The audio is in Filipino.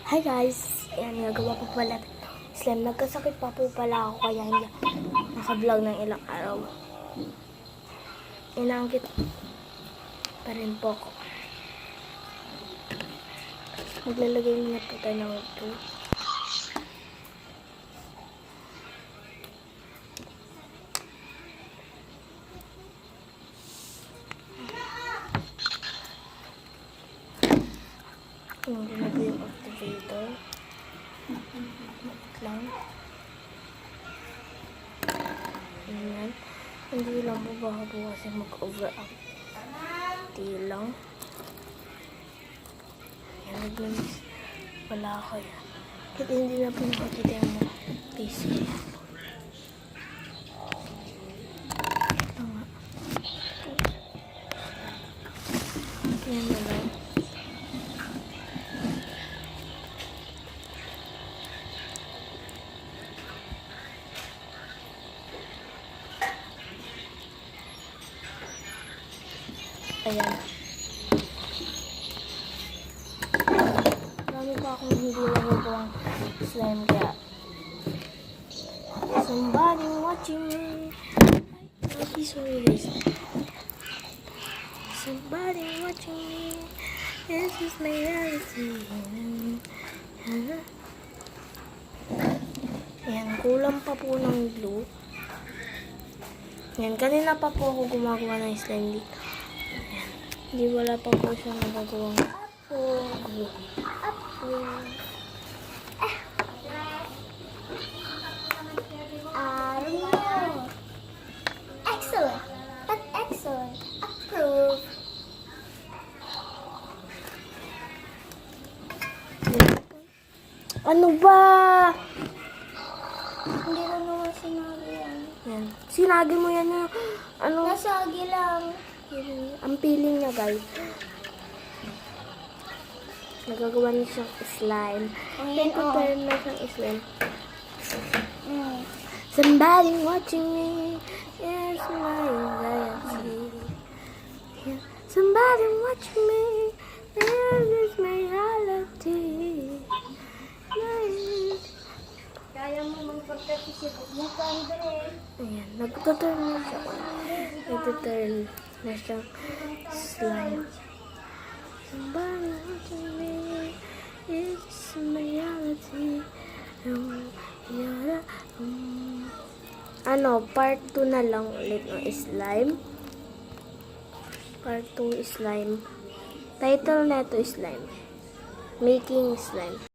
Hi guys! Ayan, nagawa po pala slime. Nagkasakit pa po pala ako kaya hindi naka-vlog ng ilang araw. Inaangkit pa rin po ako. Maglalagay muna po tayo ng ito. Hindi na po yung activator. Lang. Ayan. Hindi lang po baka po kasi mag-overact. Hindi lang. Ayan, nag-miss wala ako yan. Kahit hindi na po nakakita yung PC. Ito nga. Ayan na lang. Ayan. Marami pa akong hindi nagawang slime kaya somebody watching me. Okay, sorry guys. Somebody watching me. This is my reality. Ayan, kulang pa po ng glue. Ayan, kanina pa po ako gumagawa ng slime dito. Hindi wala pa po siya nagagawang glue. Excellent. That's excellent. Approve. Ano ba? Hindi ko naman sinabi yan. Yan. Sinagi mo yan na ano? Nasagi lang. Ang feeling niya guys. Nagagawa niya siyang slime. Then turn na siyang slime. Somebody watching me. Yes, my reality. Yeah. Somebody watching me. This is my reality. Yeah. Kaya mo magpagkatisipot mo ka, Andre. Ayan, nagtuturn na siya. Nagtuturn na siyang slime. Somebody watching me. It's my reality. Ano, part 2 na lang ulit ng slime. Part 2 slime. Title na ito slime. Making slime.